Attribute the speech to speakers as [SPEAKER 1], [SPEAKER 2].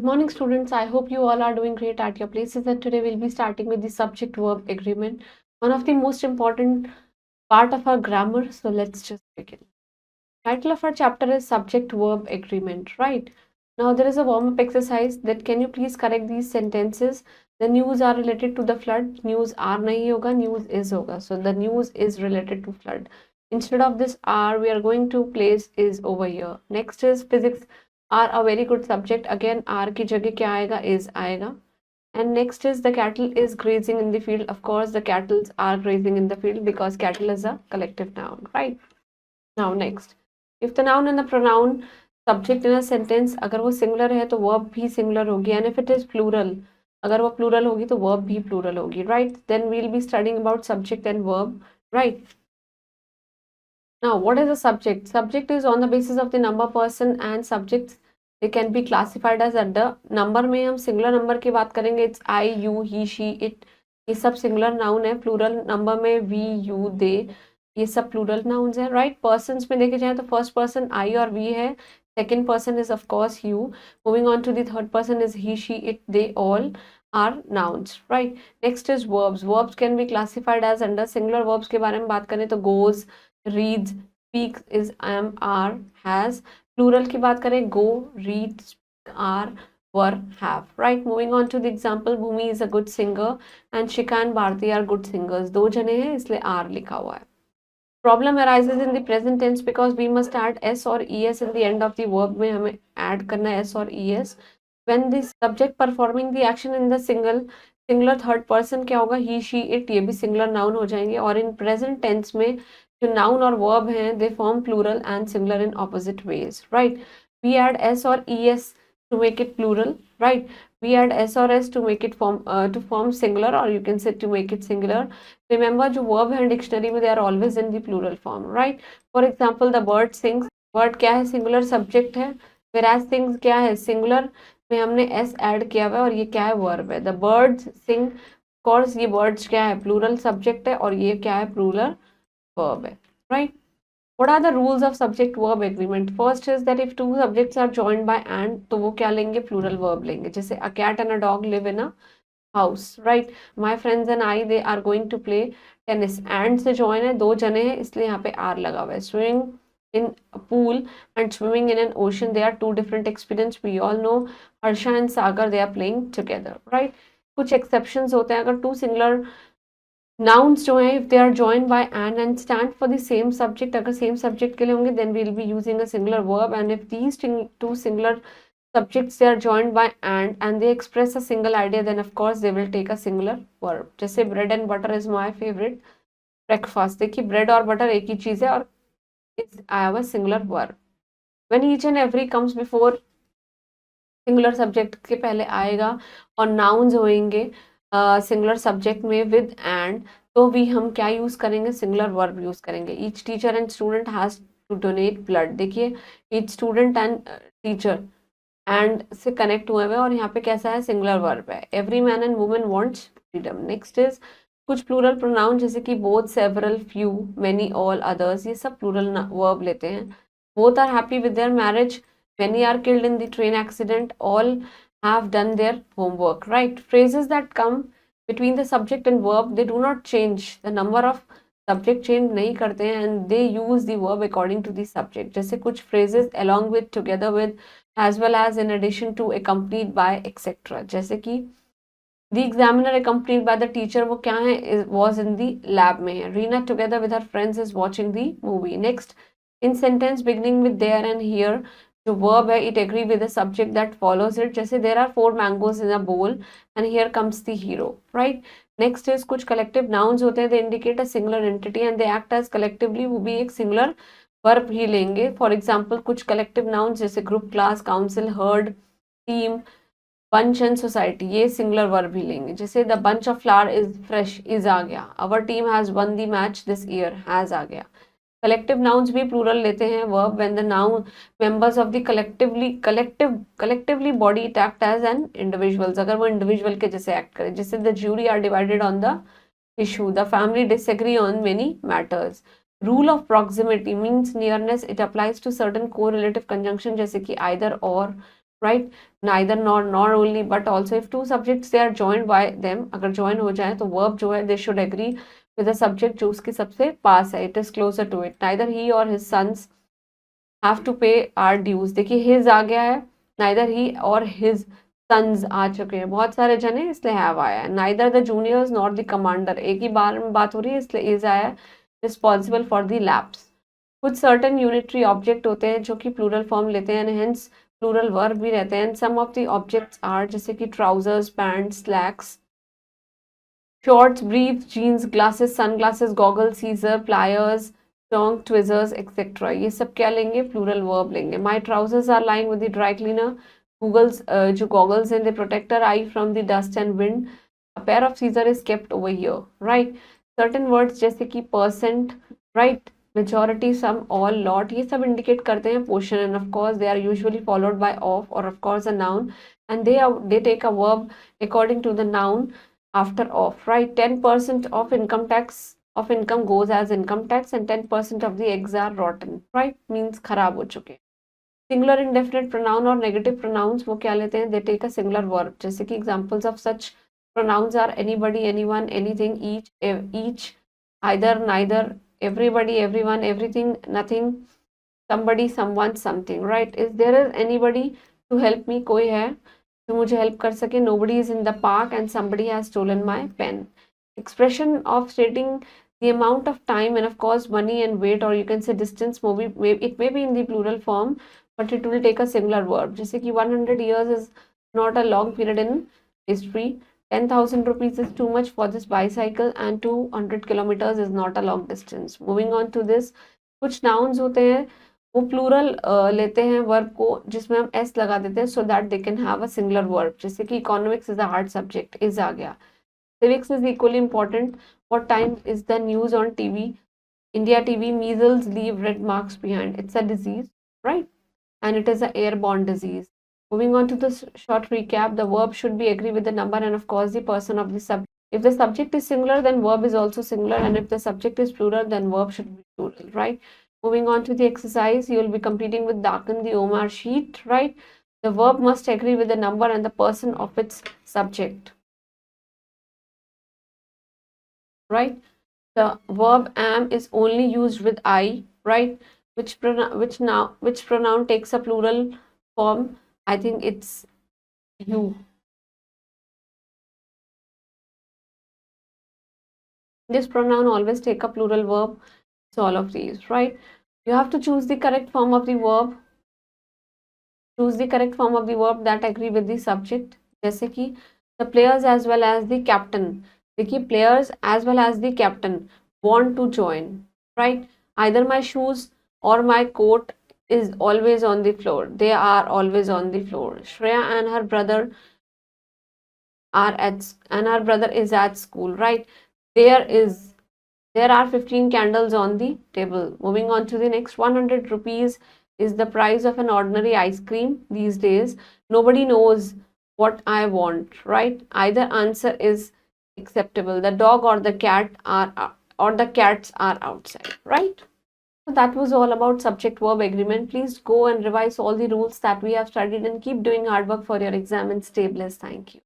[SPEAKER 1] morning, students. I hope you all are doing great at your places. And today we'll be starting with the subject verb agreement, one of the most important part of our grammar. So let's just begin. Title of our chapter is subject verb agreement, right? Now there is a warm up exercise that can you please correct these sentences. The news are related to the flood. News are nahi hoga, news is hoga. So the news is related to flood. Instead of this are, we are going to place is over here. Next is physics are a very good subject. Again, are की जगह क्या आएगा? Is आएगा. And next is the cattle is grazing in the field. Of course, the cattle are grazing in the field because cattle is a collective noun, right? Now next, if the noun and the pronoun subject in a sentence अगर वो singular है तो verb भी singular होगी, and if it is plural, अगर वो plural होगी तो verb भी plural होगी, right? Then we'll be studying about subject and verb, right? Now, what is a subject? Subject is on the basis of the number, person and subjects. They can be classified as under. Number में हम singular number की बात करेंगे. It's I, you, he, she, it. ये सब singular noun है. Plural number में we, you, they. ये सब plural nouns है, right? Persons में देखे जाए तो first person I और we है. Second person is of course you. Moving on to the third person is he, she, it, they, all are nouns, right? Next is verbs. Verbs can be classified as under. Singular verbs के बारे में बात करें तो goes, reads, speaks is am, are, has. Plural की बात करें go, read, speak, are, were, have. Right. Moving on to the example, Bhumi is a good singer and Shika and Bharti are good singers. दो जने हैं इसलिए are लिखा हुआ है. Problem arises in the present tense because we must add s or es in the end of the verb. में हमें add करना है s और es. When the subject performing the action in the singular third person क्या होगा? He, she, it. ये भी singular noun हो जाएंगे. और in present tense में जो noun और verb हैं they form plural and singular in opposite ways, right? We add s or es to make it plural, right? We add s or s to make it form singular, or you can say to make it singular. Remember जो verb हैं dictionary में they are always in the plural form, right? For example, the bird sings. Bird क्या है? Singular subject है. Whereas sings क्या है? Singular में हमने s add किया हुआ है और ये क्या है? Verb है. The birds sing. Of course ये birds क्या है? Plural subject है और ये क्या है? Plural verb है, right? What are the rules of subject verb agreement? First is that if two subjects are joined by and तो वो क्या लेंगे? Plural verb लेंगे. जैसे a cat and a dog live in a house, right? My friends and I they are going to play tennis. And से join है, दो जने हैं इसलिए यहाँ पे are लगा हुआ है. Swimming in a pool and swimming in an ocean, they are two different experience. We all know Harsha and Sagar they are playing together, right? कुछ exceptions होते हैं अगर two singular nouns जो हैं if they are joined by and stand for the same subject, अगर same subject के लिए होंगे then we'll be using a singular verb, and if these two singular subjects they are joined by and they express a single idea then of course they will take a singular verb. जैसे bread and butter is my favorite breakfast. देखिए bread और butter एक ही चीज है और I have a singular verb. When each and every comes before singular subject के पहले आएगा और nouns होंगे सिंगुलर सब्जेक्ट में विद एंड तो भी हम क्या यूज करेंगे? सिंगुलर वर्ब यूज करेंगे. Each teacher and student has to donate blood. देखिए each student and teacher and से कनेक्ट हुए हुए और यहाँ पे कैसा है? सिंगुलर वर्ब है. Every man and women wants freedom. Next is कुछ प्लूरल प्रोनाउन जैसे कि both, several, few, many, all, others, ये सब प्लूरल वर्ब लेते हैं. Both are happy with their marriage. Many are killed in the train accident. All have done their homework, right? Phrases that come between the subject and verb, they do not change. The number of subject change नहीं करते हैं and they use the verb according to the subject. जैसे कुछ phrases along with, together with, as well as, in addition to, accompanied by, etc. जैसे कि the examiner accompanied by the teacher वो क्या है? Was in the lab में है. Reena together with her friends is watching the movie. Next, in sentence beginning with there and here, जो verb है it agree with the subject that follows it. जैसे there are 4 mangoes in a bowl and here comes the hero, right? Next is कुछ collective nouns होते हैं, they indicate a singular entity and they act as collectively, वो भी एक singular verb ही लेंगे. For example, कुछ collective nouns जैसे group, class, council, herd, team, bunch and society, ये singular verb ही लेंगे. जैसे the bunch of flower is fresh, is आ गया. Our team has won the match this year, has आ गया. Collective nouns भी plural लेते हैं verb when the noun members of the collectively body act as an individuals, अगर वो individual के जैसे act करे. जैसे the jury are divided on the issue. The family disagree on many matters. Rule of proximity means nearness. It applies to certain correlative conjunction जैसे कि either और. right? Neither, nor only, but also if two subjects they are joined by them, अगर join हो जाए तो verb जो है they should agree with the subject जो उसके सबसे पास है, it is closer to it. Neither he or his sons have to pay our dues. देखिए his आ गया है, neither he or his sons आ चुके हैं, बहुत सारे जन हैं इसलिए have आया है. Neither the juniors nor the commander, एक ही बार में बात हो रही है इसलिए is आया है, responsible for the lapse. कुछ certain unitary object होते हैं जो कि plural form लेते हैं and hence plural verb भी रहते हैं. Some of the objects are जैसे कि trousers, pants, slacks, shorts, briefs, jeans, glasses, sunglasses, goggles, scissors, pliers, tongue tweezers, etc. ये सब क्या लेंगे? Plural verb लेंगे. My trousers are lying with the dry cleaner. Google's जो goggles हैं they protect our eye from the dust and wind. A pair of scissors is kept over here, right? Certain words जैसे कि percent, right? Majority, some, all, lot, ये सब indicate करते हैं portion and of course they are usually followed by of or of course a noun and they take a verb according to the noun after of, right? 10% of income tax of income goes as income tax and 10% of the eggs are rotten, right? Means खराब हो चुके. Singular indefinite pronoun और negative pronouns वो क्या लेते हैं? They take a singular verb. जैसे कि examples of such pronouns are anybody, anyone, anything, each, either, neither, everybody, everyone, everything, nothing, somebody, someone, something, right? Is there is anybody to help me? कोई है जो मुझे help कर सके? Nobody is in the park and somebody has stolen my pen. Expression of stating the amount of time and of course money and weight or you can say distance, it may be in the plural form but it will take a singular verb. जैसे कि 100 years is not a long period in history. 10,000 rupees is too much for this bicycle and 200 kilometers is not a long distance. Moving on to this, कुछ nouns होते हैं वो plural लेते हैं verb को जिसमें हम s लगा देते हैं so that they can have a singular verb. जैसे कि economics is a hard subject, is आ गया. Civics is equally important. What time is the news on TV? India TV, measles leave red marks behind. It's a disease, right? And it is an airborne disease. Moving on to the short recap, the verb should be agree with the number and of course the person of the subject. If the subject is singular, then verb is also singular, and if the subject is plural, then verb should be plural, right? Moving on to the exercise, you will be completing with darken the Omar sheet, right? The verb must agree with the number and the person of its subject, right? The verb am is only used with I, right? Which pronoun takes a plural form? I think it's you. This pronoun always take a plural verb. So all of these, right? You have to choose the correct form of the verb. Choose the correct form of the verb that agree with the subject. जैसे कि the players as well as the captain. देखिए players as well as the captain want to join, right? Either my shoes or my coat is always on the floor. They are always on the floor. Shreya and her brother is at school, right? There are 15 candles on the table. Moving on to the next, 100 rupees is the price of an ordinary ice cream these days. Nobody knows what I want, right? Either answer is acceptable. The dog or the cats are outside, right? So that was all about subject verb agreement. Please go and revise all the rules that we have studied and keep doing hard work for your exam and stay blessed. Thank you.